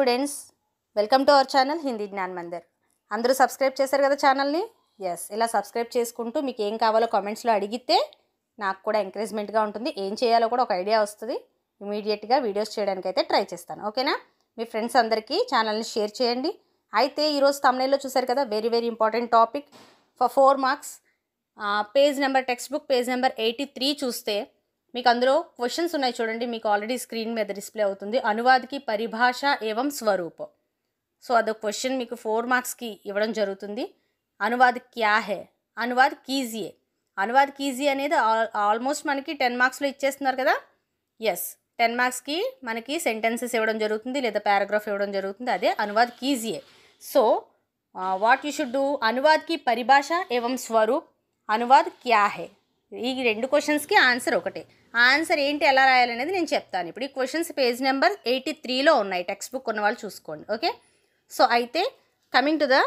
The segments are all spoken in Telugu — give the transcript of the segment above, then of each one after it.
Students, welcome to our channel Hindi Gyan Mandir. అందరూ సబ్స్క్రైబ్ చేశారు కదా ఛానల్ని? ఎస్, ఇలా సబ్స్క్రైబ్ చేసుకుంటూ మీకు ఏం కావాలో కామెంట్స్లో అడిగితే నాకు కూడా ఎంకరేజ్మెంట్గా ఉంటుంది. ఏం చేయాలో కూడా ఒక ఐడియా వస్తుంది. ఇమీడియట్గా వీడియోస్ చేయడానికి అయితే ట్రై చేస్తాను. ఓకేనా? మీ ఫ్రెండ్స్ అందరికీ ఛానల్ని షేర్ చేయండి. అయితే ఈరోజు thumbnail లో చూసారు కదా, very important topic for 4 marks. Page number text book page number 83 చూస్తే మీకు అందులో క్వశ్చన్స్ ఉన్నాయి చూడండి. మీకు ఆల్రెడీ స్క్రీన్ మీద డిస్ప్లే అవుతుంది. అనువాద్కి పరిభాష ఏవం స్వరూప్. సో అదొక క్వశ్చన్ మీకు 4 మార్క్స్కి ఇవ్వడం జరుగుతుంది. అనువాద్ క్యా హే, అనువాద్ కీజియే. అనువాద్ కీజియే అనేది ఆల్మోస్ట్ మనకి 10 మార్క్స్లో ఇచ్చేస్తున్నారు కదా. ఎస్, 10 మార్క్స్కి మనకి సెంటెన్సెస్ ఇవ్వడం జరుగుతుంది లేదా పారాగ్రాఫ్ ఇవ్వడం జరుగుతుంది. అదే అనువాద్ కీజియే. So what you should do? అనువాద్ కి పరిభాష ఏవం స్వరూప్, అనువాద్ క్యా హే. ఈ 2 క్వశ్చన్స్కి ఆన్సర్ ఒకటే. ఆ ఆన్సర్ ఏంటి, ఎలా రాయాలనేది నేను చెప్తాను ఇప్పుడు. ఈ క్వశ్చన్స్ పేజ్ నెంబర్ 83లో ఉన్నాయి. టెక్స్ట్ బుక్ ఉన్న వాళ్ళు చూసుకోండి. ఓకే, సో అయితే coming to the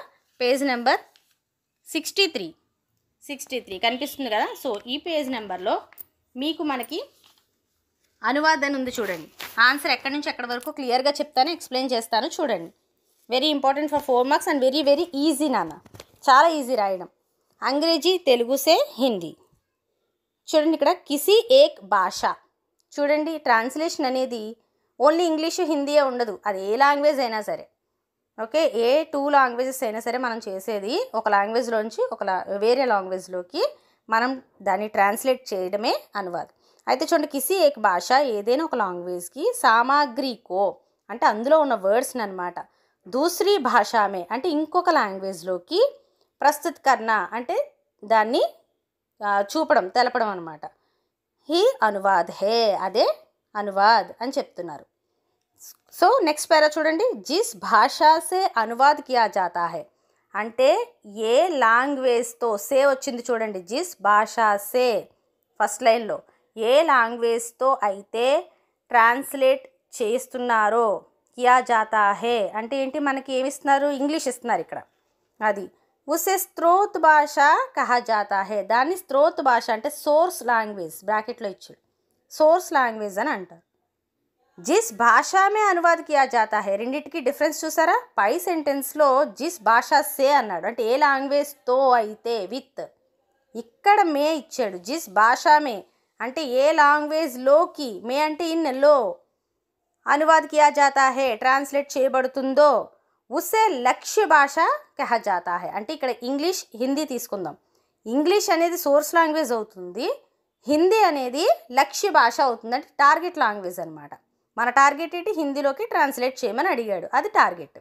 page number 63 కనిపిస్తుంది కదా. సో ఈ పేజ్ నెంబర్లో మీకు మనకి అనువాద్ అని ఉంది చూడండి. ఆన్సర్ ఎక్కడి నుంచి ఎక్కడి వరకు క్లియర్గా చెప్తాను, ఎక్స్ప్లెయిన్ చేస్తాను చూడండి. Very important for 4 marks and very easy నాన్న, చాలా ఈజీ రాయడం. అంగ్రేజీ తెలుగు సే హిందీ. చూడండి ఇక్కడ కిసి ఏక్ భాష. చూడండి, ట్రాన్స్లేషన్ అనేది ఓన్లీ ఇంగ్లీషు హిందీయే ఉండదు. అది ఏ లాంగ్వేజ్ అయినా సరే. ఓకే, ఏ 2 లాంగ్వేజెస్ అయినా సరే మనం చేసేది ఒక లాంగ్వేజ్లోంచి వేరే లాంగ్వేజ్లోకి మనం దాన్ని ట్రాన్స్లేట్ చేయడమే అనువాద్. అయితే చూడండి, కిసి ఏక్ భాష ఏదైనా ఒక లాంగ్వేజ్కి సామాగ్రికో అంటే అందులో ఉన్న వర్డ్స్ని అనమాట, దూసరీ భాషామే అంటే ఇంకొక లాంగ్వేజ్లోకి ప్రస్తుత్ కర్నా అంటే దాన్ని చూపడం, తెలపడం అనమాట. హీ అనువాద్ హే, అదే అనువాద్ అని చెప్తున్నారు. సో నెక్స్ట్ పేరా చూడండి, జిస్ భాషా సే అనువాద్ కియా జాతా హై అంటే ఏ లాంగ్వేజ్తో, సే వచ్చింది చూడండి, జిస్ భాషా సే ఫస్ట్ లైన్లో ఏ లాంగ్వేజ్తో అయితే ట్రాన్స్లేట్ చేస్తున్నారో, కియా జాతా హే అంటే ఏంటి, మనకి ఏమి ఇస్తున్నారు, ఇంగ్లీష్ ఇస్తున్నారు ఇక్కడ. అది ఉసే స్త్రోత్ భాష కహా జాతా హే, దాన్ని స్త్రోత్ భాష అంటే సోర్స్ లాంగ్వేజ్ బ్రాకెట్లో ఇచ్చాడు, సోర్స్ లాంగ్వేజ్ అని అంటారు. జిస్ భాషామే అనువాద్ కియా జాతా హే, రెండింటికి డిఫరెన్స్ చూసారా? పై సెంటెన్స్లో జిస్ భాషా సే అన్నాడు అంటే ఏ లాంగ్వేజ్తో అయితే, విత్. ఇక్కడ మే ఇచ్చాడు, జిస్ భాషామే అంటే ఏ లాంగ్వేజ్లోకి, మే అంటే ఇన్ లో, అనువాద్ కియా జాతా హే ట్రాన్స్లేట్ చేయబడుతుందో, ఉసే లక్ష్య భాష కహా జాతా హై అంటే ఇక్కడ ఇంగ్లీష్ హిందీ తీసుకుందాం. ఇంగ్లీష్ అనేది సోర్స్ లాంగ్వేజ్ అవుతుంది, హిందీ అనేది లక్ష్య భాష అవుతుంది అంటే టార్గెట్ లాంగ్వేజ్ అనమాట. మన టార్గెట్ ఏంటి, హిందీలోకి ట్రాన్స్లేట్ చేయమని అడిగాడు, అది టార్గెట్.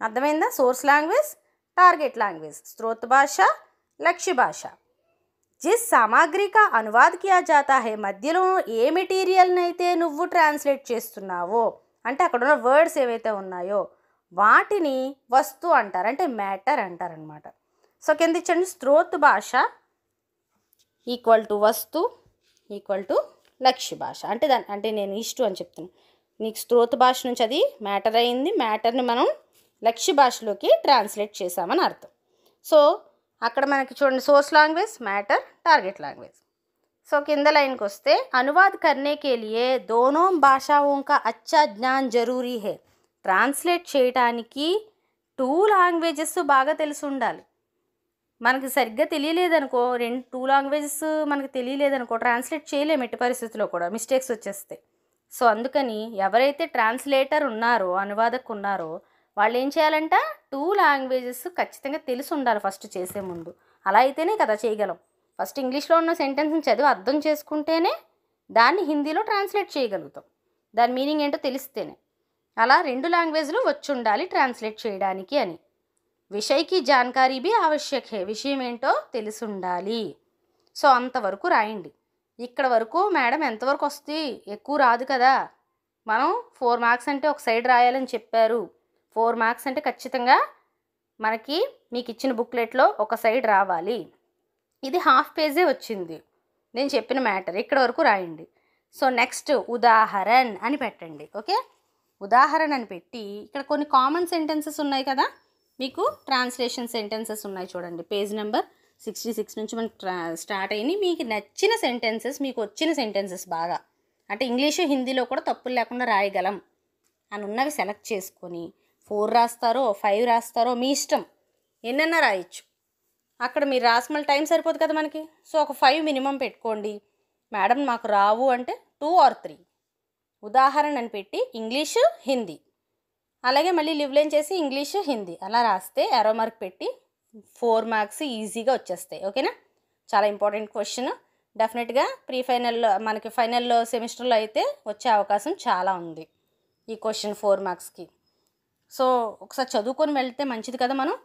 అర్థమైందా? సోర్స్ లాంగ్వేజ్, టార్గెట్ లాంగ్వేజ్, స్త్రోత్ భాష, లక్ష్య భాష. జిస్ సామాగ్రి కా అనువాద్ కియా జాతా హై, మధ్యలో ఏ మెటీరియల్ని అయితే నువ్వు ట్రాన్స్లేట్ చేస్తున్నావో అంటే అక్కడ ఉన్న వర్డ్స్ ఏవైతే ఉన్నాయో వాటిని వస్తు అంటారు, అంటే మ్యాటర్ అంటారనమాట. సో కింద ఇచ్చండి, స్త్రోత్ భాష ఈక్వల్ టు వస్తు ఈక్వల్ టు లక్ష్య భాష అంటే అంటే నేను ఇష్టు అని చెప్తున్నాను. నీకు స్త్రోత్ భాష నుంచి అది మ్యాటర్ అయింది, మ్యాటర్ని మనం లక్ష్య భాషలోకి ట్రాన్స్లేట్ చేసామని అర్థం. సో అక్కడ మనకి చూడండి, source language, matter, target language. So కింద లైన్కి వస్తే, అనువాద్ కర్నే కే లియే దోనో భాషాओं का अच्छा ज्ञान जरूरी है. ట్రాన్స్లేట్ చేయడానికి 2 లాంగ్వేజెస్ బాగా తెలిసి ఉండాలి. మనకి సరిగ్గా తెలియలేదనుకో, 2 లాంగ్వేజెస్ మనకి తెలియలేదనుకో ట్రాన్స్లేట్ చేయలేము ఎట్టి పరిస్థితుల్లో కూడా, మిస్టేక్స్ వచ్చేస్తాయి. సో అందుకని ఎవరైతే ట్రాన్స్లేటర్ ఉన్నారో, అనువాదకు ఉన్నారో, వాళ్ళు ఏం చేయాలంట, 2 లాంగ్వేజెస్ ఖచ్చితంగా తెలిసి ఉండాలి ఫస్ట్ చేసే ముందు. అలా అయితేనే కదా చేయగలం. ఫస్ట్ ఇంగ్లీష్లో ఉన్న సెంటెన్స్ని చదివి అర్థం చేసుకుంటేనే దాన్ని హిందీలో ట్రాన్స్లేట్ చేయగలుగుతాం, దాని మీనింగ్ ఏంటో తెలిస్తేనే. అలా 2 లాంగ్వేజ్లు వచ్చి ఉండాలి ట్రాన్స్లేట్ చేయడానికి అని. విషయ్కి జాన్కారీ బి ఆవశ్యక్ హే, విషయం ఏంటో తెలిసి ఉండాలి. సో అంతవరకు రాయండి. ఇక్కడ వరకు మేడం ఎంతవరకు వస్తుంది, ఎక్కువ రాదు కదా. మనం 4 మార్క్స్ అంటే ఒక సైడ్ రాయాలని చెప్పారు. 4 మార్క్స్ అంటే ఖచ్చితంగా మనకి మీకు ఇచ్చిన బుక్లెట్లో ఒక సైడ్ రావాలి. ఇది హాఫ్ పేజే వచ్చింది నేను చెప్పిన మ్యాటర్, ఇక్కడ వరకు రాయండి. సో నెక్స్ట్ ఉదాహరణ్ అని పెట్టండి. ఓకే, ఉదాహరణ అని పెట్టి ఇక్కడ కొన్ని కామన్ సెంటెన్సెస్ ఉన్నాయి కదా, మీకు ట్రాన్స్లేషన్ సెంటెన్సెస్ ఉన్నాయి చూడండి. పేజ్ నెంబర్ 66 నుంచి మనకి స్టార్ట్ అయినాయి. మీకు నచ్చిన సెంటెన్సెస్, మీకు వచ్చిన సెంటెన్సెస్ బాగా అంటే ఇంగ్లీషు హిందీలో కూడా తప్పులు లేకుండా రాయగలం అని ఉన్నవి సెలెక్ట్ చేసుకొని 4 రాస్తారో 5 రాస్తారో మీ ఇష్టం, ఎన్నైనా రాయొచ్చు. అక్కడ మీరు రాసిన టైం సరిపోదు కదా మనకి. సో ఒక 5 మినిమం పెట్టుకోండి. మేడం మాకు రావు అంటే 2 or 3 ఉదాహరణ అని పెట్టి ఇంగ్లీషు హిందీ, అలాగే మళ్ళీ లివ్ లైన్ చేసి ఇంగ్లీషు హిందీ అలా రాస్తే ఏరో మార్క్ పెట్టి 4 మార్క్స్ ఈజీగా వచ్చేస్తాయి. ఓకేనా? చాలా ఇంపార్టెంట్ క్వశ్చన్. డెఫినెట్గా ఫైనల్లో మనకి ఫైనల్లో సెమిస్టర్లో అయితే వచ్చే అవకాశం చాలా ఉంది ఈ క్వశ్చన్ 4 మార్క్స్కి. సో ఒకసారి చదువుకొని వెళ్తే మంచిది కదా. మనం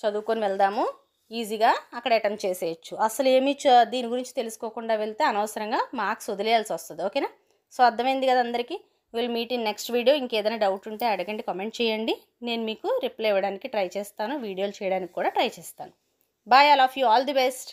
చదువుకొని వెళ్దాము, ఈజీగా అక్కడ అటెంప్ట్ చేసేయచ్చు. అసలు ఏమీ దీని గురించి తెలుసుకోకుండా వెళ్తే అనవసరంగా మార్క్స్ వదిలేయాల్సి వస్తుంది. ఓకేనా? సో అర్థమైంది కదా అందరికీ. Will meet in next video. ఇంకేదైనా డౌట్ ఉంటే అడగండి, కామెంట్ చేయండి. నేను మీకు రిప్లై ఇవ్వడానికి ట్రై చేస్తాను, వీడియోలు చేయడానికి కూడా ట్రై చేస్తాను. Bye, all of you, all the best.